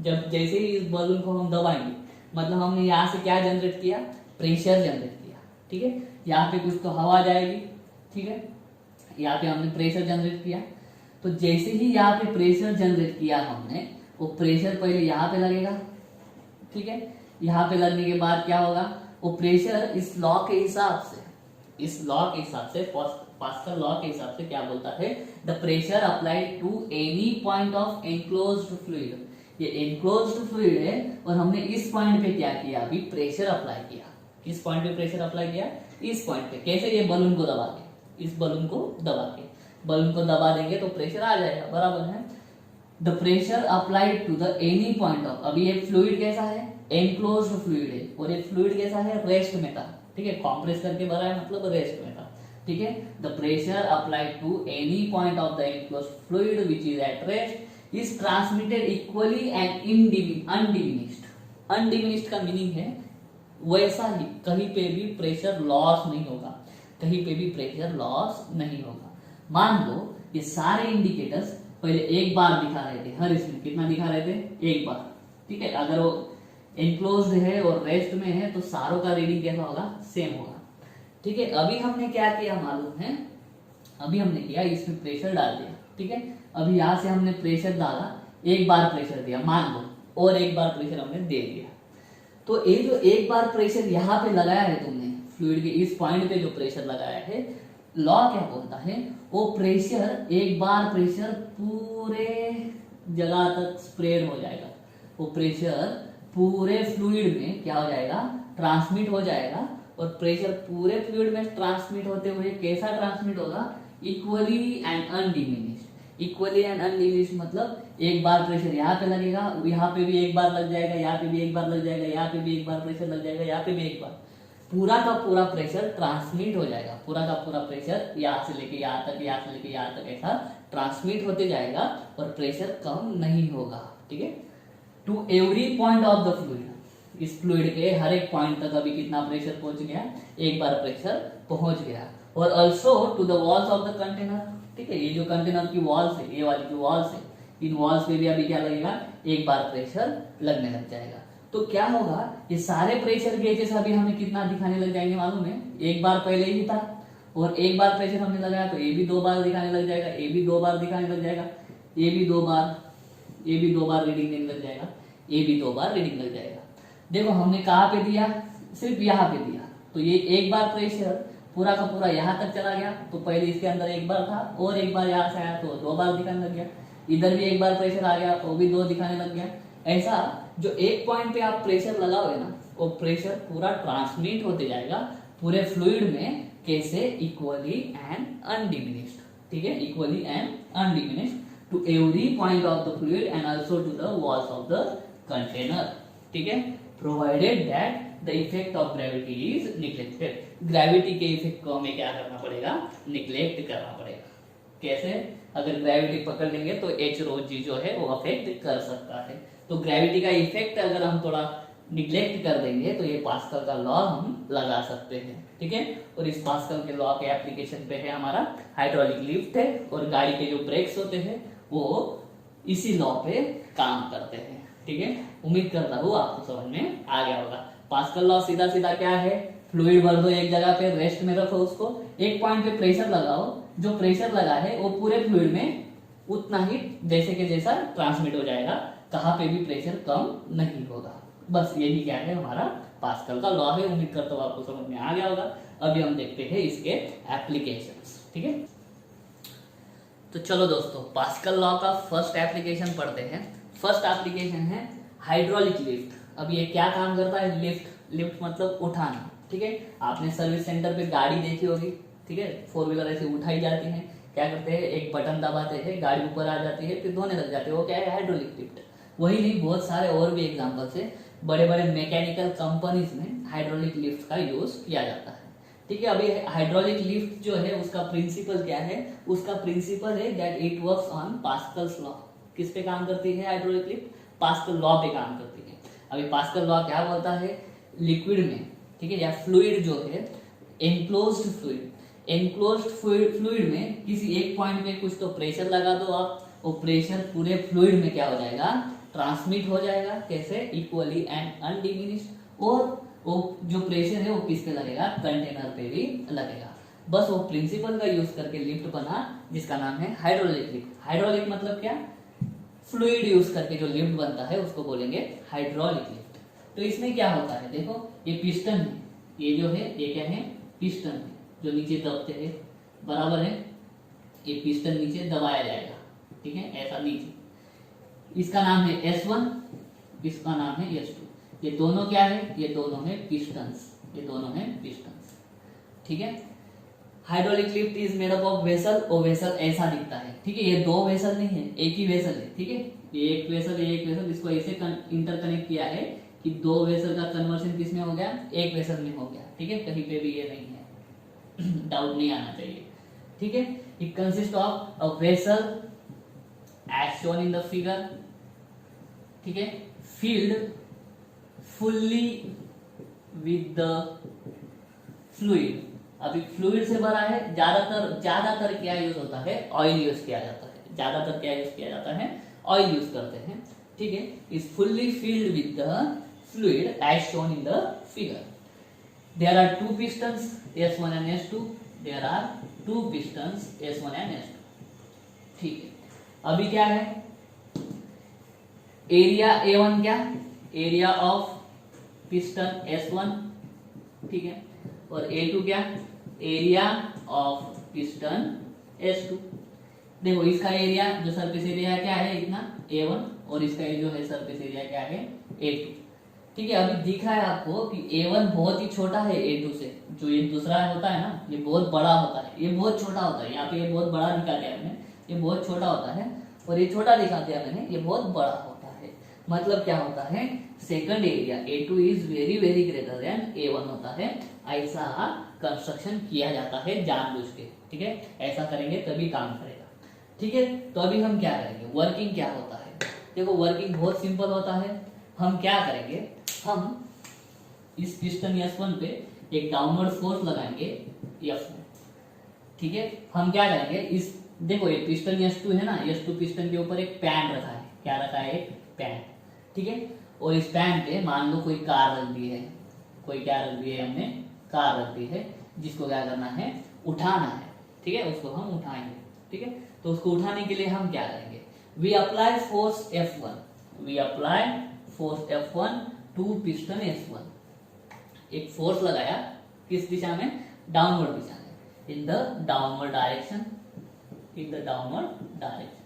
Speaker 1: जब जैसे ही इस बलून को हम दबाएंगे, मतलब हमने यहाँ से क्या जनरेट किया, प्रेशर जनरेट किया, ठीक है। यहाँ पे कुछ तो हवा जाएगी, ठीक है, यहाँ पे हमने प्रेशर जनरेट किया। तो जैसे ही यहाँ पे प्रेशर जनरेट किया हमने, वो प्रेशर पहले यहाँ पे लगेगा, ठीक है। यहाँ पे लगने के बाद क्या होगा, वो प्रेशर इस लॉ के हिसाब से, पास्कल लॉ के हिसाब से क्या बोलता है, the pressure applied to any point of enclosed fluid. ये एनक्लोज्ड फ्लूइड है और हमने इस पॉइंट पे क्या किया, अभी प्रेशर अप्लाई किया। किस पॉइंट पे प्रेशर अप्लाई किया, इस पॉइंट पे। कैसे, ये बलून को दबा के, इस बलून को दबा के, बलून को दबा देंगे तो प्रेशर आ जाएगा, बराबर है। The pressure applied to the any point of, अभी ये फ्लूइड कैसा है, एनक्लोज्ड फ्लूइड है, और ये फ्लूइड कैसा है, रेस्ट में था, ठीक है। कॉम्प्रेस करके भरा है मतलब रेस्ट में था, ठीक है। The pressure applied to any point of the enclosed fluid which is at rest is transmitted equally and undiminished. Undiminished का मीनिंग है वैसा ही, कहीं पे भी प्रेशर लॉस नहीं होगा, कहीं पे भी प्रेशर लॉस नहीं होगा। मान लो ये सारे इंडिकेटर्स पहले एक बार दिखा रहे थे, हर इसमें कितना दिखा रहे थे, एक बार, ठीक है। अगर वो एनक्लोज्ड है और रेस्ट में है तो सारों का रीडिंग कैसा होगा, सेम होगा, ठीक है। अभी हमने क्या किया मालूम है, अभी हमने किया इसमें प्रेशर डाल दिया, ठीक है। अभी यहाँ से हमने प्रेशर डाला, एक बार प्रेशर दिया मान लो, और एक बार प्रेशर हमने दे दिया। तो ये जो एक बार प्रेशर यहाँ पे लगाया है तुमने, फ्लूइड के इस पॉइंट पे जो प्रेशर लगाया है, लॉ क्या बोलता है, वो प्रेशर, एक बार प्रेशर पूरे जगह तक स्प्रेड हो जाएगा, वो प्रेशर पूरे फ्लूइड में क्या हो जाएगा, ट्रांसमिट हो जाएगा। और प्रेशर पूरे फ्लूइड में ट्रांसमिट होते हुए कैसा ट्रांसमिट होगा, equally and undiminished. Equally and undiminished मतलब एक बार प्रेशर यहाँ पे लगेगा, यहाँ पे भी एक बार लग जाएगा, यहाँ पे भी एक बार लग जाएगा, यहाँ पे भी एक बार प्रेशर लग जाएगा, यहाँ पे भी एक बार, पूरा का पूरा प्रेशर ट्रांसमिट हो जाएगा। पूरा का पूरा प्रेशर यहाँ से लेके यहाँ तक, यहाँ से लेके यहाँ तक ऐसा ट्रांसमिट होते जाएगा और प्रेशर कम नहीं होगा, ठीक है। To every point of the fluid, इस फ्लूइड के हर एक पॉइंट तक अभी कितना प्रेशर पहुंच गया, एक बार प्रेशर पहुंच गया। और also to the walls of the container, ठीक है, ये जो कंटेनर की वॉल्स है, ये वाली जो वॉल्स है, इन वॉल्स पे भी अभी क्या लगेगा, एक बार प्रेशर लगने लग जाएगा। तो क्या होगा, ये सारे प्रेशर गेजेस अभी हमें कितना दिखाने लग जाएंगे मालूम है, एक बार पहले ही था और एक बार प्रेशर हमने लगाया तो ये भी 2 बार दिखाने लग जाएगा, ये भी 2 बार दिखाने लग जाएगा, ये भी 2 बार, ये भी 2 बार रीडिंग देने लग जाएगा, ये भी 2 बार रीडिंग लग जाएगा। देखो हमने कहाँ पे दिया, सिर्फ यहाँ पे दिया, तो ये एक बार प्रेशर पूरा का पूरा यहाँ तक चला गया, तो पहले इसके अंदर एक बार था और एक बार यहाँ से आया तो 2 बार दिखाने लग गया, इधर भी एक बार प्रेशर आ गया वो भी 2 दिखाने लग गया। ऐसा जो एक पॉइंट पे आप प्रेशर लगाओगे ना, वो प्रेशर पूरा ट्रांसमिट होते जाएगा पूरे फ्लूइड में, कैसे, इक्वली एंड अनडिमिनिश्ड, ठीक है, equally and undiminished to every point of the fluid and also to the walls of the container, ठीक है, provided that the effect of gravity is neglected. Gravity के इफेक्ट को हमें क्या करना पड़ेगा, निग्लेक्ट करना पड़ेगा। कैसे, अगर ग्रेविटी पकड़ लेंगे तो एच रो जी जो है वो अफेक्ट कर सकता है, तो ग्रेविटी का इफेक्ट अगर हम थोड़ा निग्लेक्ट कर देंगे तो ये पास्कल का लॉ हम लगा सकते हैं, ठीक है। और इस पास्कल के लॉ के एप्लीकेशन पे है हमारा हाइड्रोलिक लिफ्ट है, और गाड़ी के जो ब्रेक्स होते हैं वो इसी लॉ पे काम करते हैं, ठीक है। उम्मीद करता हूँ आपको समझ में आ गया होगा। पास्कल लॉ सीधा सीधा क्या है, फ्लूइड भर दो एक जगह पे, रेस्ट में रखो उसको, एक पॉइंट पे प्रेशर लगाओ, जो प्रेशर लगा है वो पूरे फ्लूइड में उतना ही जैसे के जैसा ट्रांसमिट हो जाएगा, कहाँ पे भी प्रेशर कम नहीं होगा। बस यही क्या है हमारा पास्कल का लॉ है। उम्मीद करता हूँ आपको समझ में आ गया होगा। अभी हम देखते हैं इसके एप्लीकेशंस, ठीक है। तो चलो दोस्तों, पास्कल लॉ का फर्स्ट एप्लीकेशन पढ़ते हैं। फर्स्ट एप्लीकेशन है हाइड्रोलिक लिफ्ट। अब ये क्या काम करता है, लिफ्ट मतलब उठाना, ठीक है। आपने सर्विस सेंटर पे गाड़ी देखी होगी, ठीक है, 4 व्हीलर ऐसे उठाई जाती है, क्या करते हैं, एक बटन दबाते हैं, गाड़ी ऊपर आ जाती है, फिर धोने लग जाते हैं, वो क्या है, हाइड्रोलिक लिफ्ट। वही नहीं, बहुत सारे और भी एग्जांपल्स है, बड़े बड़े मैकेनिकल कंपनीज में हाइड्रोलिक लिफ्ट का यूज किया जाता है, ठीक है। अभी हाइड्रोलिक लिफ्ट जो है उसका प्रिंसिपल क्या है, उसका प्रिंसिपल है that it works on Pascal's law. किस पे काम करती है हाइड्रोलिक लिफ्ट, पास्कल लॉ पे काम करती है। अभी पास्कल लॉ क्या बोलता है, लिक्विड में, ठीक है, या फ्लूइड जो है, एनक्लोज्ड फ्लूइड में किसी एक पॉइंट पे कुछ तो प्रेशर लगा दो आप, वो प्रेशर पूरे फ्लूइड में क्या हो जाएगा, ट्रांसमिट हो जाएगा, कैसे, इक्वली एंड अनडिमिनिश्ड। और वो जो प्रेशर है वो किस पे लगेगा, कंटेनर पे भी लगेगा। बस वो प्रिंसिपल का यूज करके लिफ्ट बना जिसका नाम है हाइड्रोलिक लिफ्ट। हाइड्रोलिक मतलब क्या, फ्लूइड यूज करके जो लिफ्ट बनता है उसको बोलेंगे हाइड्रोलिक लिफ्ट। तो इसमें क्या होता है, देखो ये पिस्टन है, ये जो है ये क्या है, पिस्टन है जो नीचे दबते हैं, बराबर है, ये पिस्टन नीचे दबाया जाएगा, ठीक है, ऐसा नीचे। इसका नाम है S1, इसका नाम है S2। ये दोनों क्या है, ये दोनों है पिस्टन्स, ये दोनों है पिस्टन्स, ठीक है। Hydraulic lift is made up of vessel, और वेसल ऐसा दिखता है, ठीक है। ये 2 वेसल नहीं है, एक ही वेसल है, ठीक है। ये एक वेसल, ये एक वेसल, इसको ऐसे इंटरकनेक्ट किया है कि 2 वेसल का कन्वर्शन किस में हो गया, एक वेसल में हो गया, ठीक है। कहीं पे भी ये नहीं है, डाउट नहीं आना चाहिए, ठीक है। It consist of a vessel as shown in the figure, ठीक है, filled fully with the fluid। अभी फ्लूइड से भरा है, ज्यादातर क्या यूज होता है, ऑयल यूज किया जाता है, ज्यादातर क्या यूज किया जाता है, ऑयल यूज करते हैं, ठीक है। Is fully filled with the fluid as shown in the figure. There are 2 pistons S1 and S2, there are 2 pistons S1 and S2, ठीक है। अभी क्या है, एरिया A1 क्या, एरिया ऑफ पिस्टन S1, ठीक है, और A2 क्या, एरिया ऑफ पिस्टन S2। देखो इसका एरिया जो सरफेस एरिया क्या है इतना A1, और इसका जो है सरफेस एरिया क्या है A2, ठीक है। अभी दिख रहा है आपको कि A1 बहुत ही छोटा है A2 से, जो ये दूसरा होता है ना, ये बहुत बड़ा होता है, ये बहुत छोटा होता है। यहाँ पे ये बहुत बड़ा दिखा दिया मैंने, ये बहुत छोटा होता है, और ये छोटा दिखा दिया मैंने, ये बहुत बड़ा होता है। मतलब क्या होता है, second area A2 is very very greater than A1 होता है। ऐसा कंस्ट्रक्शन किया जाता है जानबूझ के, ठीक है। ऐसा करेंगे तभी काम करेगा, ठीक है। तो अभी हम क्या करेंगे, वर्किंग क्या होता है, देखो वर्किंग बहुत सिंपल होता है। हम क्या करेंगे, हम इस पिस्टन S1 पे एक डाउनवर्ड फोर्स लगाएंगे F1, ठीक है। हम क्या करेंगे, इस देखो ये पिस्टन S2 है ना, S2 पिस्टन के ऊपर एक पैन रखा है, क्या रखा है, एक पैन, ठीक है। और इस पैन पे मान लो कोई कार रख दी है, कोई क्या रख दी है, हमने कार रख दी है, जिसको क्या करना है, उठाना है, ठीक है, उसको हम उठाएंगे, ठीक है। तो उसको उठाने के लिए हम क्या करेंगे, we apply force F1, we apply force F1 to piston S1, एक फोर्स लगाया किस दिशा में, डाउनवर्ड दिशा में, in the downward direction, in the downward direction.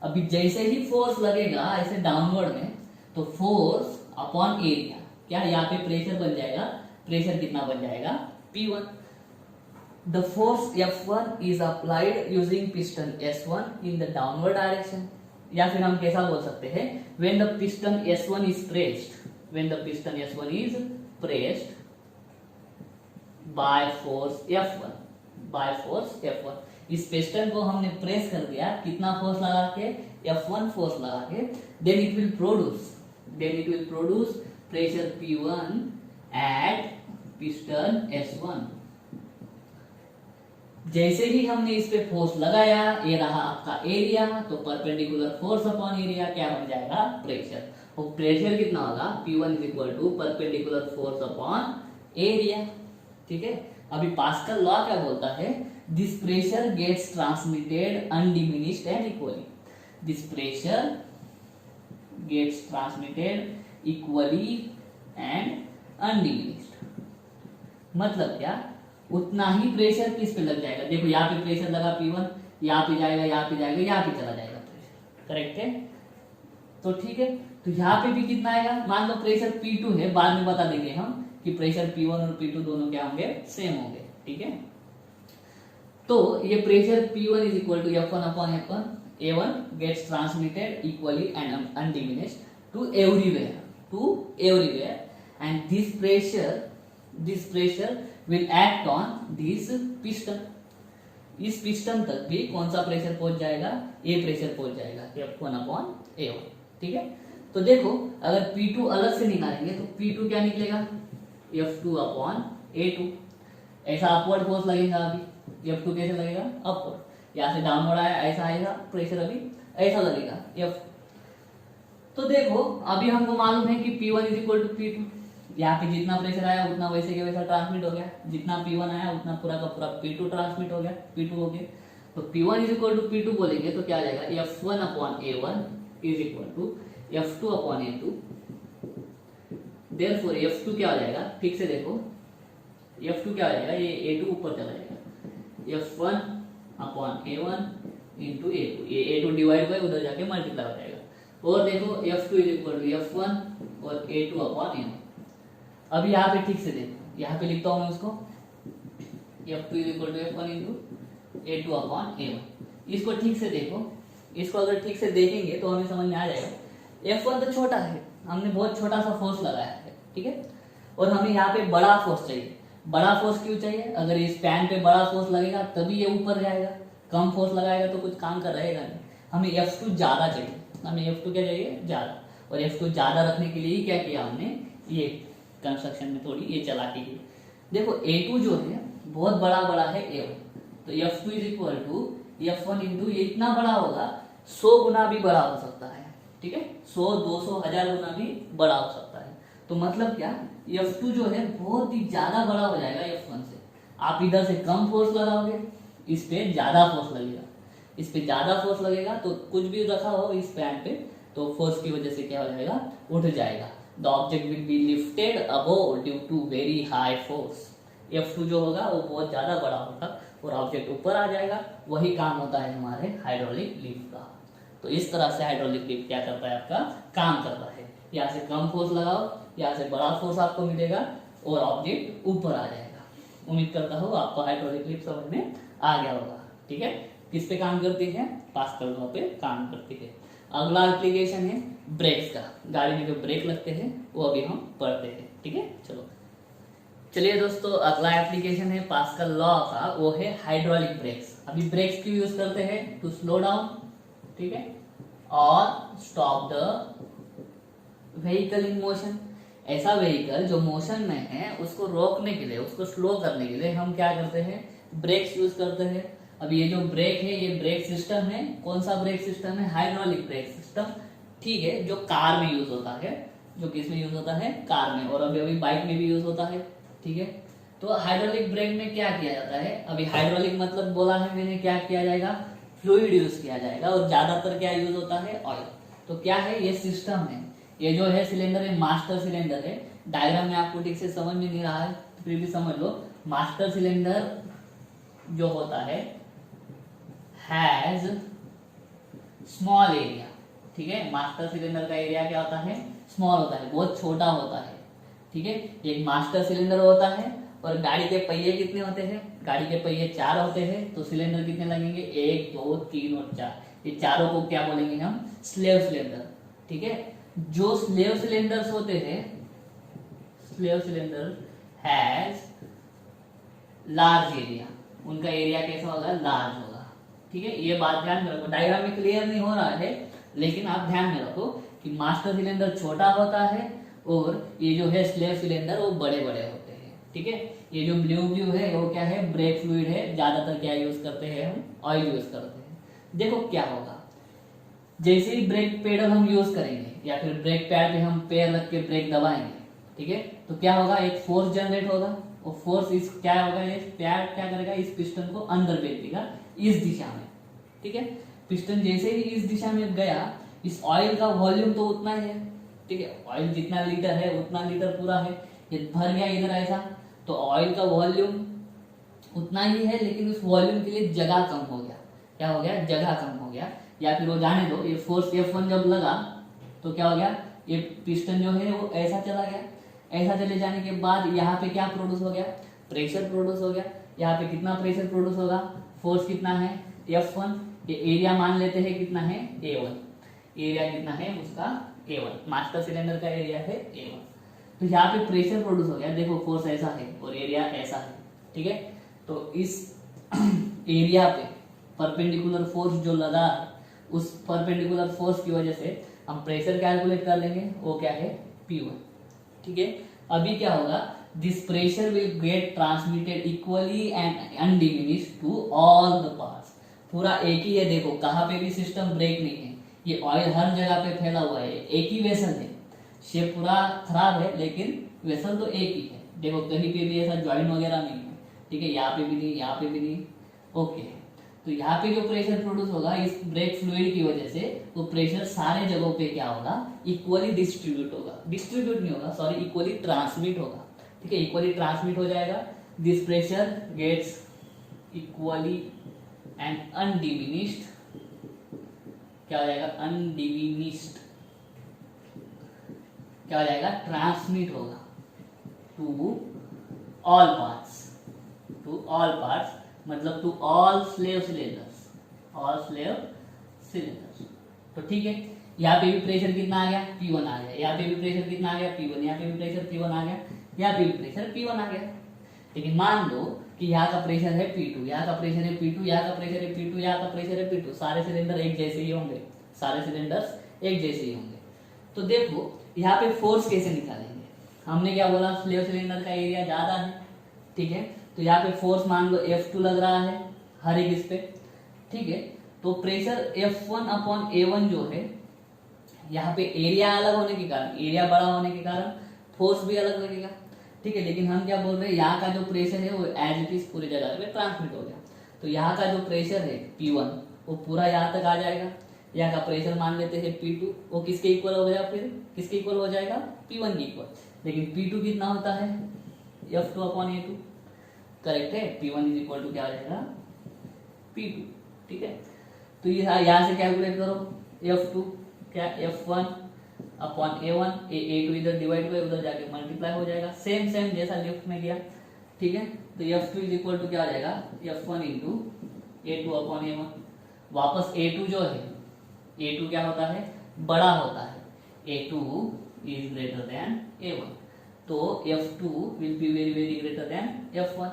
Speaker 1: अभी जैसे ही फोर्स लगेगा ऐसे डाउनवर्ड में, तो फोर्स अपॉन एरिया, क्या यहाँ पे प्रेशर बन जाएगा, प्रेशर कितना बन जाएगा, P1। The force F1 is applied using piston S1 in the downward direction, या फिर हम कैसा बोल सकते हैं, when the piston S1 is pressed, when the piston S1 is pressed by force F1, by force F1, इस पिस्टन को हमने प्रेस कर दिया, कितना फोर्स लगा के, F1 फोर्स लगा के, then it will produce pressure P1 at piston S1। जैसे ही हमने इस पे फोर्स लगाया, ये रहा आपका एरिया, तो परपेंडिकुलर फोर्स अपॉन एरिया क्या बन जाएगा, प्रेशर। और प्रेशर कितना होगा, P1 is equal to perpendicular force upon area, ठीक है। अभी पास्कल लॉ क्या बोलता है, this pressure gets transmitted undiminished and equally, this pressure gets transmitted equally and undiminished. मतलब क्या, उतना ही प्रेशर किस पे लग जाएगा, देखो यहाँ पे प्रेशर लगा P1, यहाँ पे जाएगा, यहाँ पे जाएगा, यहाँ पे चला जाएगा प्रेशर, करेक्ट है। तो ठीक है, तो यहाँ पे भी कितना आएगा, मान लो प्रेशर P2 है, बाद में बता देंगे हम कि प्रेशर P1 और P2 दोनों क्या होंगे, सेम होंगे, ठीक है। तो ये pressure P1 is equal to F1 upon F1, A1 gets transmitted equally and undiminished to everywhere, and this pressure will act on this piston, इस पिस्टन तक भी कौन सा प्रेशर पहुंच जाएगा, ए प्रेशर पहुंच जाएगा, F1 अपॉन A1, ठीक है। तो देखो अगर P2 अलग से निकालेंगे तो P2 क्या निकलेगा, F2 अपॉन A2, ऐसा अपवर्ड फोर्स लगेगा, अभी F2 कैसे लगेगा, अपवर्ड, यहाँ से डाउनवर्ड आया, ऐसा आएगा प्रेशर, अभी ऐसा लगेगा F। तो देखो अभी हमको मालूम है कि P1 is equal to P2, यहाँ पे जितना प्रेशर आया उतना वैसे के वैसा ट्रांसमिट हो गया, जितना P1 आया उतना पूरा का पूरा P2 ट्रांसमिट हो गया, P2 हो गया। तो P1 is equal to P2 बोलेंगे तो क्या आ जाएगा, F1 upon A1 is equal to F2 upon A2, therefore F2 क्या हो जाएगा, ठीक से देखो F2 क्या हो जाएगा, ये A2 ऊपर चला जाएगा, F1 upon A1 into A2, ये A2 डिवाइड बाय उधर जाके मल्टीप्लाई हो जाएगा, और देखो F2 is equal to F1 और A2 अपॉन A1। अभी यहाँ पे ठीक से देखो, यहाँ पे लिखता हूँ मैं उसको, F2 is equal to F1 into A2 upon A1। इसको ठीक से देखो, इसको अगर ठीक से देखेंगे तो हमें समझ में आ जाएगा, F1 तो छोटा है, हमने बहुत छोटा सा फोर्स लगाया है, ठीक है, और हमें यहाँ पे बड़ा फोर्स चाहिए। बड़ा फोर्स क्यों चाहिए, अगर इस पैन पे बड़ा फोर्स लगेगा तभी ये ऊपर जाएगा, कम फोर्स लगाएगा तो कुछ काम कर रहेगा नहीं। हमें F2 ज्यादा चाहिए, हमें F2 क्या चाहिए, ज्यादा, और F2 ज्यादा रखने के लिए क्या किया हमने, ये कंस्ट्रक्शन में थोड़ी ये चला के ही। देखो A2 जो है बहुत बड़ा है A1, तो F2 is equal to F1 into, ये इतना बड़ा होगा 100 गुना भी बड़ा हो सकता है, ठीक है, 100, 200, 1000 गुना भी बड़ा हो सकता है। तो मतलब क्या, F2 जो है बहुत ही ज्यादा बड़ा हो जाएगा F1 से। आप इधर से कम फोर्स लगाओगे, इस पे ज्यादा फोर्स लगेगा, इस पे ज्यादा फोर्स लगेगा, तो कुछ भी रखा हो इस पैन पे तो फोर्स की वजह से क्या हो जाएगा, उठ जाएगा। The object will be lifted above due to very high force। F2 जो होगा वो बहुत ज्यादा बड़ा होगा और ऑब्जेक्ट ऊपर आ जाएगा। वही काम होता है हमारे हाइड्रोलिक लिफ्ट का। तो इस तरह से हाइड्रोलिक लिफ्ट क्या करता है, आपका काम करता है। यहाँ से कम फोर्स लगाओ, यहाँ से बड़ा फोर्स आपको मिलेगा और ऑब्जेक्ट ऊपर आ जाएगा। उम्मीद करता हूँ आपको हाइड्रोलिक लिफ्ट समझ में आ गया होगा, ठीक है। किस पे काम करती है, पास्कल लॉ पे काम करती है। अगला एप्लीकेशन है ब्रेक्स का, गाड़ी में जो ब्रेक लगते हैं वो अभी हम पढ़ते हैं, ठीक है। चलिए दोस्तों, अगला एप्लीकेशन है पास्कल लॉ का, वो है हाइड्रोलिक ब्रेक्स। अभी ब्रेक्स क्यों यूज करते हैं, टू स्लो डाउन, ठीक है, और stop the vehicle in motion. ऐसा व्हीकल जो मोशन में है उसको रोकने के लिए, उसको स्लो करने के लिए हम क्या करते हैं, ब्रेक्स यूज करते हैं। अब ये जो ब्रेक है ये ब्रेक सिस्टम है, कौन सा ब्रेक सिस्टम है, हाइड्रोलिक ब्रेक सिस्टम, ठीक है, जो कार में यूज होता है, जो किस में यूज होता है, कार में, और अभी अभी बाइक में भी यूज होता है, ठीक है। तो हाइड्रोलिक ब्रेक में क्या किया जाता है, अभी हाइड्रोलिक मतलब बोला है मैंने, क्या किया जाएगा, फ्लूइड यूज किया जाएगा, और ज्यादातर क्या यूज होता है, ऑयल। तो क्या है, ये सिस्टम है, ये जो है सिलेंडर है, मास्टर सिलेंडर है। डायग्राम में आपको ठीक से समझ में नहीं रहा है तो फिर भी समझ लो, मास्टर सिलेंडर जो होता है हैज स्मॉल एरिया, ठीक है। मास्टर सिलेंडर का एरिया क्या होता है, स्मॉल होता है, बहुत छोटा होता है, ठीक है। एक मास्टर सिलेंडर होता है, और गाड़ी के पहिए कितने होते हैं, गाड़ी के पहिए 4 होते हैं, तो सिलेंडर कितने लगेंगे, 1 2 3 और 4, ये चारों को क्या बोलेंगे हम, स्लेव सिलेंडर, ठीक है। जो स्लेव सिलेंडर्स होते हैं, slave cylinder has large area, उनका एरिया कैसा होगा, लार्ज होगा, ठीक है। ये बात ध्यान में रखो, डायग्राम में क्लियर नहीं हो रहा है लेकिन आप ध्यान में रखो कि मास्टर सिलेंडर छोटा होता है और ये जो है स्लेव सिलेंडर वो बड़े बड़े होते हैं, ठीक है। ये जो ब्लू ब्लू है वो क्या है, ब्रेक फ्लूइड है, ज्यादातर क्या यूज करते हैं हम, ऑयल यूज करते हैं। देखो क्या होगा, जैसे ही ब्रेक पेडल हम यूज करेंगे या फिर ब्रेक पैड पे हम पैर रख के ब्रेक दबाएंगे, ठीक है, तो क्या होगा, एक फोर्स जनरेट होगा, और फोर्स इस क्या होगा, ये पैड क्या करेगा, इस पिस्टन को अंदर भेज देगा इस दिशा में, ठीक है। पिस्टन जैसे ही इस दिशा में गया, इस ऑयल का वॉल्यूम तो उतना ही है, ठीक है, ऑयल जितना लीटर है उतना लीटर पूरा है, ये भर गया इधर ऐसा, तो ऑयल का वॉल्यूम उतना ही है, लेकिन उस वॉल्यूम के लिए जगह कम हो गया, क्या हो गया, जगह कम हो गया, या फिर वो जाने दो, ये फोर्स F1 जब लगा तो क्या हो गया, ये पिस्टन जो है वो ऐसा चला गया, ऐसा चले जाने के बाद यहाँ पे क्या प्रोड्यूस हो गया, प्रेशर प्रोड्यूस हो गया। यहाँ पे कितना प्रेशर प्रोड्यूस होगा, फोर्स कितना है, F1, ये एरिया मान लेते हैं कितना है, A1, एरिया कितना है उसका, A1, मास्टर सिलेंडर का एरिया है A1। तो यहाँ पे प्रेशर प्रोड्यूस हो गया, देखो फोर्स ऐसा है और एरिया ऐसा है, ठीक है। तो इस एरिया पे परपेंडिकुलर फोर्स जो लगा, उस परपेंडिकुलर फोर्स की वजह से हम प्रेशर कैलकुलेट कर लेंगे, वो क्या है, P1, ठीक है। अभी क्या होगा, this pressure will get transmitted equally and undiminished to all the parts, पूरा एक ही है, देखो कहाँ पे भी सिस्टम ब्रेक नहीं है, ये ऑयल हर जगह पे फैला हुआ है, एक ही वेसल है, शेप पूरा खराब है लेकिन वेसल तो एक ही है, देखो कहीं पे भी ऐसा ज्वाइन वगैरह नहीं है, ठीक है, यहाँ पे भी नहीं, यहाँ पे भी नहीं, ओके। तो यहाँ पे जो प्रेशर प्रोड्यूस होगा इस ब्रेक फ्लूइड की वजह से, वो प्रेशर सारे जगहों पे क्या होगा, इक्वली डिस्ट्रीब्यूट होगा, डिस्ट्रीब्यूट नहीं होगा सॉरी, इक्वली ट्रांसमिट होगा, ठीक है, इक्वली ट्रांसमिट हो जाएगा। This pressure gets equally and undiminished, क्या हो जाएगा, अनडिमिनिश्ड, क्या हो जाएगा, ट्रांसमिट होगा to all parts, to all parts मतलब to all slave cylinders, all slave cylinders. तो ठीक है, यहाँ पे भी प्रेशर कितना आ गया, P1 आ गया, यहाँ पे भी प्रेशर कितना आ गया, P1, यहाँ पे भी प्रेशर P1 आ गया, यहाँ पे भी प्रेशर P1 आ गया। लेकिन मान लो कि यहाँ का प्रेशर है P2, यहाँ का प्रेशर है P2, यहाँ का प्रेशर है P2, यहाँ का प्रेशर है P2, सारे सिलेंडर एक जैसे ही होंगे, सारे सिलेंडर्स एक जैसे ही होंगे। तो देखो यहाँ पे फोर्स कैसे निकालेंगे, हमने क्या बोला, स्लेव सिलेंडर का एरिया ज्यादा है, ठीक है, तो यहाँ पे फोर्स मान लो F2 लग रहा है हर एक इस पे, ठीक है। तो प्रेशर F1 अपॉन A1 जो है, यहाँ पे एरिया अलग होने के कारण, एरिया बड़ा होने के कारण फोर्स भी अलग लगेगा, ठीक है। लेकिन हम क्या बोल रहे हैं, यहाँ का जो प्रेशर है वो एज इट इज पूरी जगह पे ट्रांसमिट हो गया, तो यहाँ का जो प्रेशर है P1 वो पूरा यहाँ तक आ जाएगा। यहाँ का प्रेशर मान लेते हैं P2, वो किसके इक्वल हो गया, फिर किसके इक्वल हो जाएगा, P1 के इक्वल। लेकिन P2 कितना होता है, F2 अपॉन A2, करेक्ट है, P1 इज इक्वल टू क्या हो जाएगा, P2, ठीक है। तो ये यहाँ से कैलकुलेट करो, F2 क्या, F1 अपॉन A1, A2 इधर डिवाइड हुए, उधर जाके मल्टीप्लाई हो जाएगा, सेम सेम जैसा लिफ्ट में किया, ठीक है। तो F2 इज इक्वल टू क्या हो जाएगा, F1 into A2 upon A1। वापस A2 जो है, A2 क्या होता है, बड़ा होता है, A2 is greater then A1, तो F2 will be very very greater than F1,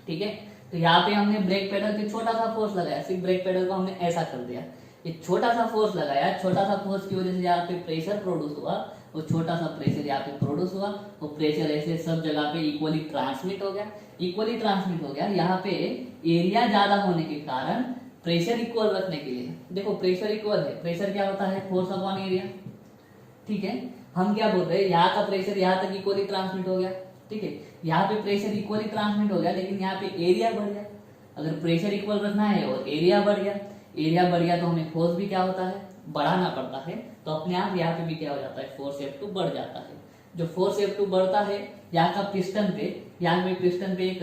Speaker 1: ठीक है। तो यहाँ पे हमने ब्रेक पेडल पे छोटा सा फोर्स लगाया, सिर्फ ब्रेक पेडल को हमने ऐसा कर दिया, ये छोटा सा फोर्स लगाया, छोटा सा फोर्स की वजह से यहाँ पे प्रेशर प्रोड्यूस हुआ, वो छोटा सा प्रेशर यहाँ पे प्रोड्यूस हुआ, वो प्रेशर ऐसे सब जगह पे इक्वली ट्रांसमिट हो गया। इक्वली ट्रांसमिट हो गया, यहाँ पे एरिया ज्यादा होने के कारण प्रेशर इक्वल रखने के लिए, देखो प्रेशर इक्वल है, प्रेशर क्या होता है, फोर्स अपॉन एरिया, ठीक है। हम क्या बोल रहे हैं, यहाँ का प्रेशर यहाँ तक इक्वली ट्रांसमिट हो गया, ठीक है, यहाँ पे प्रेशर इक्वली ट्रांसमिट हो गया, लेकिन यहाँ पे एरिया बढ़ गया। अगर प्रेशर इक्वल रखना है और एरिया बढ़ गया, एरिया बढ़ गया तो हमें फोर्स भी क्या होता है, बढ़ाना पड़ता है। तो अपने आप यहाँ पे भी क्या हो जाता है, फोर्स F2 बढ़ जाता है। जो फोर्स F2 बढ़ता है यहाँ का पिस्टन पे, यहाँ पे पिस्टन पे एक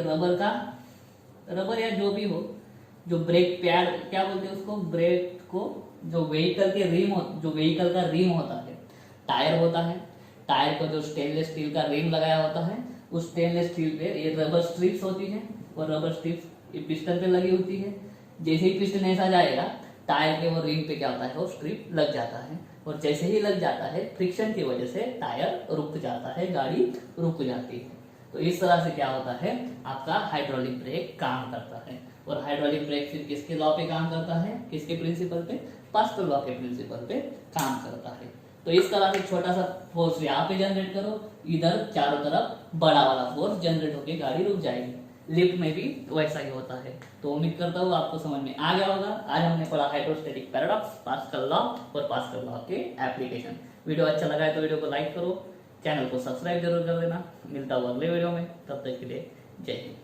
Speaker 1: रबर या जो भी हो, जो ब्रेक पैड क्या बोलते हैं उसको, ब्रेक को, जो व्हीकल के रिम जो व्हीकल का रिम होता है, टायर होता है, टायर को जो स्टेनलेस स्टील का रिम लगाया होता है, उस स्टेनलेस स्टील पे ये रबर स्ट्रिप्स होती है, और रबर स्ट्रिप्स ये पिस्टन पे लगी होती है। जैसे ही पिस्टन ऐसा जाएगा, टायर के वो रिम पे क्या होता है, वो स्ट्रिप लग जाता है, और जैसे ही लग जाता है फ्रिक्शन की वजह से टायर रुक जाता है, गाड़ी रुक जाती है। तो इस तरह से क्या होता है, आपका हाइड्रोलिक ब्रेक काम करता है। और हाइड्रोलिक ब्रेक फिर किसके लॉ पे काम करता है, किसके प्रिंसिपल पे, पास्कल लॉ के प्रिंसिपल पे काम करता है। तो इस तरह से छोटा सा फोर्स यहाँ पे जनरेट करो, इधर चारों तरफ बड़ा वाला फोर्स जनरेट होकर गाड़ी रुक जाएगी। लिफ्ट में भी वैसा ही होता है। तो उम्मीद करता हूँ आपको समझ में आ गया होगा। आज हमने पढ़ा हाइड्रोस्टैटिक पैराडॉक्स, पास्कल लॉ और पास्कल लॉ के एप्लीकेशन। वीडियो अच्छा लगा है तो वीडियो को लाइक करो, चैनल को सब्सक्राइब जरूर कर देना। मिलता हूँ अगले वीडियो में, तब तक के लिए जय हिंद।